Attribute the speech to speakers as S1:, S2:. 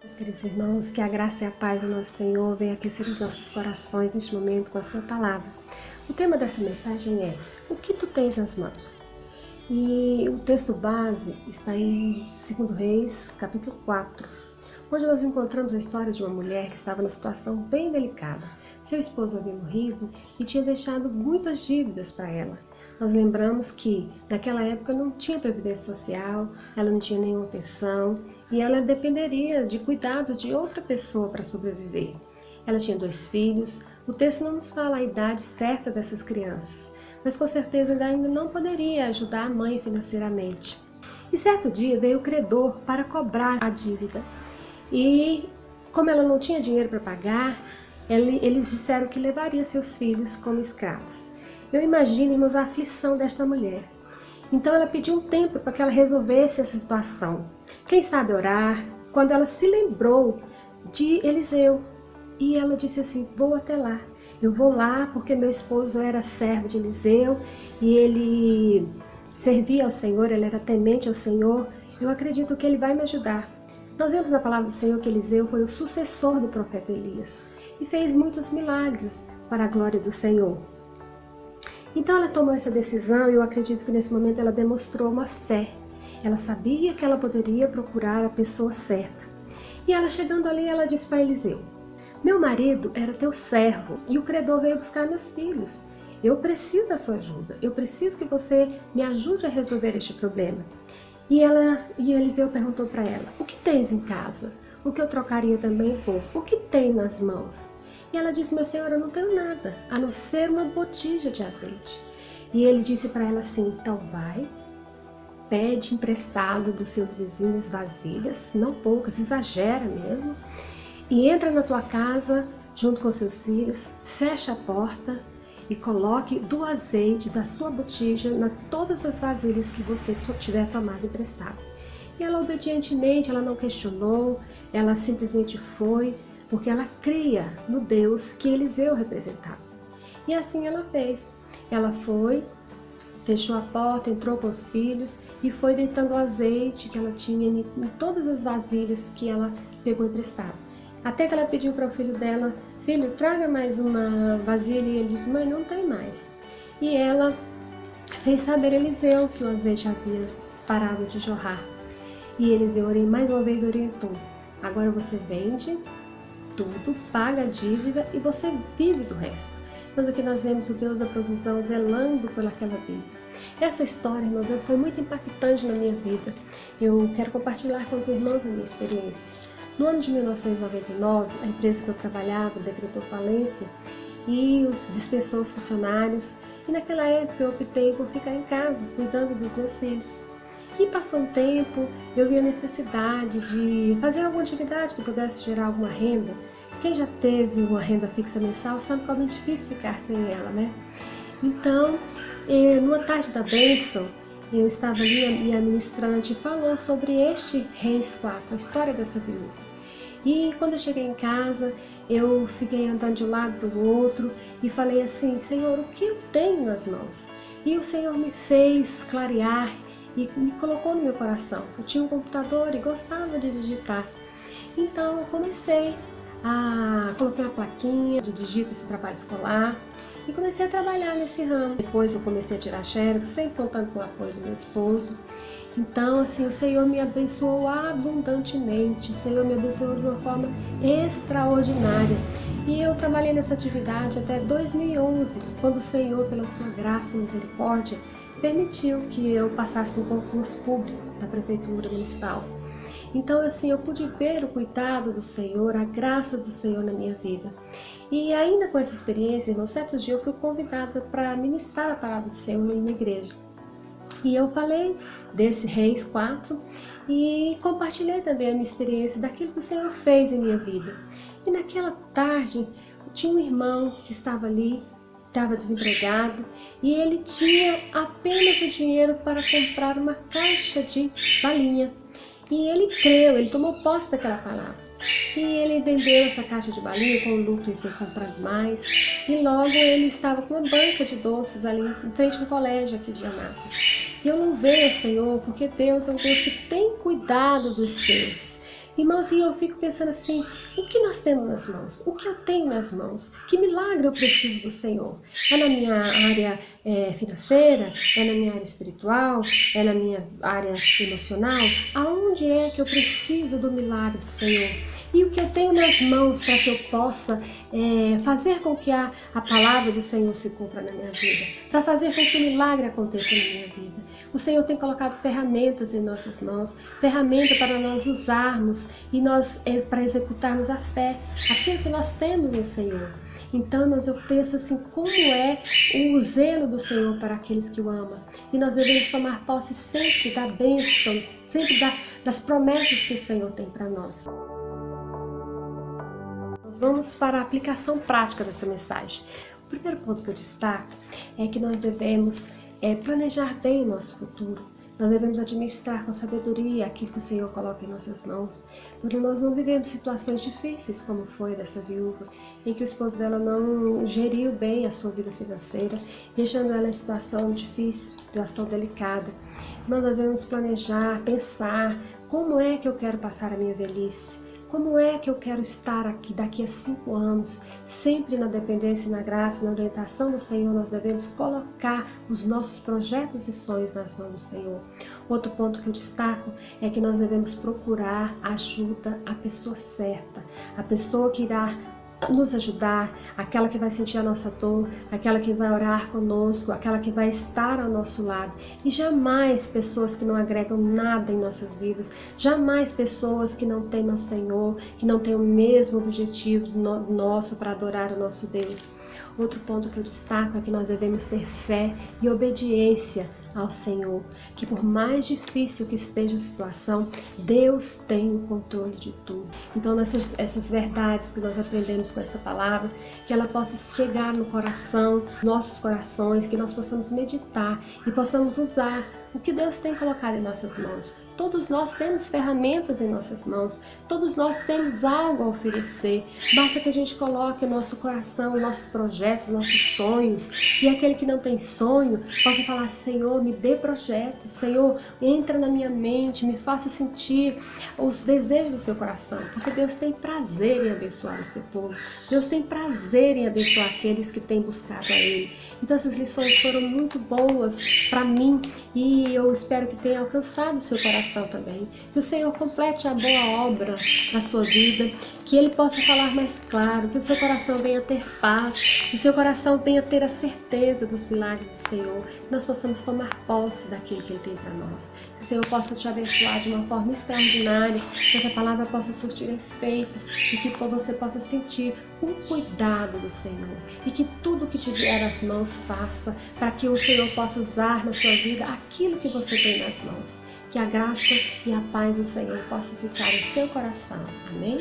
S1: Meus queridos irmãos, que a graça e a paz do nosso Senhor venha aquecer os nossos corações neste momento com a sua palavra. O tema dessa mensagem é: o que tu tens nas mãos? E o texto base está em 2 Reis, capítulo 4, onde nós encontramos a história de uma mulher que estava numa situação bem delicada. Seu esposo havia morrido e tinha deixado muitas dívidas para ela. Nós lembramos que naquela época não tinha previdência social, ela não tinha nenhuma pensão e ela dependeria de cuidados de outra pessoa para sobreviver. Ela tinha 2 filhos, o texto não nos fala a idade certa dessas crianças, mas com certeza ela ainda não poderia ajudar a mãe financeiramente. E certo dia veio o credor para cobrar a dívida e, como ela não tinha dinheiro para pagar, eles disseram que levaria seus filhos como escravos. Eu imagino, irmãos, a aflição desta mulher. Então ela pediu um tempo para que ela resolvesse essa situação. Quem sabe orar? Quando ela se lembrou de Eliseu, e ela disse assim: vou até lá. Eu vou lá porque meu esposo era servo de Eliseu e ele servia ao Senhor, ele era temente ao Senhor. Eu acredito que ele vai me ajudar. Nós vemos na palavra do Senhor que Eliseu foi o sucessor do profeta Elias e fez muitos milagres para a glória do Senhor. Então ela tomou essa decisão e eu acredito que nesse momento ela demonstrou uma fé. Ela sabia que ela poderia procurar a pessoa certa. E ela chegando ali, ela disse para Eliseu: meu marido era teu servo e o credor veio buscar meus filhos. Eu preciso da sua ajuda. Eu preciso que você me ajude a resolver este problema. E Eliseu perguntou para ela: o que tens em casa? O que eu trocaria também por? O que tem nas mãos? E ela disse: meu senhor, eu não tenho nada, a não ser uma botija de azeite. E ele disse para ela assim: então vai, pede emprestado dos seus vizinhos vasilhas, não poucas, exagera mesmo, e entra na tua casa junto com seus filhos, fecha a porta e coloque do azeite da sua botija em todas as vasilhas que você tiver tomado emprestado. E ela obedientemente, ela não questionou, ela simplesmente foi, porque ela cria no Deus que Eliseu representava. E assim ela fez. Ela foi, fechou a porta, entrou com os filhos e foi deitando o azeite que ela tinha em todas as vasilhas que ela pegou emprestado. Até que ela pediu para o filho dela: filho, traga mais uma vasilha. E ele disse: mãe, não tem mais. E ela fez saber a Eliseu que o azeite havia parado de jorrar. E Eliseu mais uma vez orientou: agora você vende tudo, paga a dívida e você vive do resto. Mas aqui nós vemos o Deus da provisão zelando pelaquela vida. Essa história, irmãos, foi muito impactante na minha vida. Eu quero compartilhar com os irmãos a minha experiência. No ano de 1999, a empresa que eu trabalhava decretou falência e dispensou os funcionários. E naquela época eu optei por ficar em casa, cuidando dos meus filhos. E passou um tempo, eu vi a necessidade de fazer alguma atividade que pudesse gerar alguma renda. Quem já teve uma renda fixa mensal sabe como é difícil ficar sem ela, né? Então, numa tarde da bênção, eu estava ali e a ministrante falou sobre este Reis 4, a história dessa viúva. E quando eu cheguei em casa, eu fiquei andando de um lado para o outro e falei assim: Senhor, o que eu tenho nas mãos? E o Senhor me fez clarear e me colocou no meu coração. Eu tinha um computador e gostava de digitar. Então eu comecei coloquei uma plaquinha de digita esse trabalho escolar e comecei a trabalhar nesse ramo. Depois eu comecei a tirar xerox, sempre contando com o apoio do meu esposo. Então, assim, o Senhor me abençoou abundantemente, o Senhor me abençoou de uma forma extraordinária. E eu trabalhei nessa atividade até 2011, quando o Senhor, pela sua graça e misericórdia, permitiu que eu passasse no concurso público da Prefeitura Municipal. Então, assim, eu pude ver o cuidado do Senhor, a graça do Senhor na minha vida. E ainda com essa experiência, irmão, certo dia eu fui convidada para ministrar a palavra do Senhor em uma igreja. E eu falei desse Reis 4 e compartilhei também a minha experiência daquilo que o Senhor fez em minha vida. E naquela tarde, tinha um irmão que estava ali, estava desempregado, e ele tinha apenas o dinheiro para comprar uma caixa de balinha. E ele creu, ele tomou posse daquela palavra. E ele vendeu essa caixa de balinha, com o lucro ele foi comprando mais. E logo ele estava com uma banca de doces ali em frente ao colégio aqui de Anápolis. E eu louvei ao Senhor, porque Deus é um Deus que tem cuidado dos seus. Irmãos, e eu fico pensando assim, o que nós temos nas mãos? O que eu tenho nas mãos? Que milagre eu preciso do Senhor? É na minha área financeira? É na minha área espiritual? É na minha área emocional? Aonde é que eu preciso do milagre do Senhor? E o que eu tenho nas mãos para que eu possa fazer com que a palavra do Senhor se cumpra na minha vida? Para fazer com que o milagre aconteça na minha vida? O Senhor tem colocado ferramentas em nossas mãos, ferramentas para nós usarmos e para executarmos a fé, aquilo que nós temos no Senhor. Então, mas eu penso assim, como é o zelo do Senhor para aqueles que o amam. E nós devemos tomar posse sempre da bênção, sempre das promessas que o Senhor tem para nós. Nós vamos para a aplicação prática dessa mensagem. O primeiro ponto que eu destaco é que nós devemos planejar bem o nosso futuro. Nós devemos administrar com sabedoria aquilo que o Senhor coloca em nossas mãos. Porque nós não vivemos situações difíceis, como foi dessa viúva, em que o esposo dela não geriu bem a sua vida financeira, deixando ela em situação difícil, situação delicada. Nós devemos planejar, pensar, como é que eu quero passar a minha velhice? Como é que eu quero estar aqui daqui a 5 anos? Sempre na dependência e na graça, na orientação do Senhor, nós devemos colocar os nossos projetos e sonhos nas mãos do Senhor. Outro ponto que eu destaco é que nós devemos procurar ajuda à pessoa certa, a pessoa que irá nos ajudar, aquela que vai sentir a nossa dor, aquela que vai orar conosco, aquela que vai estar ao nosso lado. E jamais pessoas que não agregam nada em nossas vidas, jamais pessoas que não temem ao Senhor, que não têm o mesmo objetivo nosso para adorar o nosso Deus. Outro ponto que eu destaco é que nós devemos ter fé e obediência ao Senhor, que por mais difícil que esteja a situação, Deus tem o controle de tudo. Então, essas verdades que nós aprendemos com essa palavra, que ela possa chegar no coração, nossos corações, que nós possamos meditar e possamos usar o que Deus tem colocado em nossas mãos. Todos nós temos ferramentas em nossas mãos, todos nós temos algo a oferecer. Basta que a gente coloque o nosso coração, nossos projetos, nossos sonhos. E aquele que não tem sonho, possa falar: Senhor, me dê projetos. Senhor, entra na minha mente, me faça sentir os desejos do seu coração. Porque Deus tem prazer em abençoar o seu povo. Deus tem prazer em abençoar aqueles que têm buscado a Ele. Então essas lições foram muito boas para mim e eu espero que tenha alcançado o seu coração também. Que o Senhor complete a boa obra na sua vida, que Ele possa falar mais claro, que o seu coração venha ter paz, que o seu coração venha ter a certeza dos milagres do Senhor, que nós possamos tomar posse daquilo que Ele tem para nós. Que o Senhor possa te abençoar de uma forma extraordinária, que essa palavra possa surtir efeitos e que você possa sentir o cuidado do Senhor e que tudo que te vier às mãos faça para que o Senhor possa usar na sua vida aquilo que você tem nas mãos. Que a graça e a paz do Senhor possam ficar em seu coração. Amém?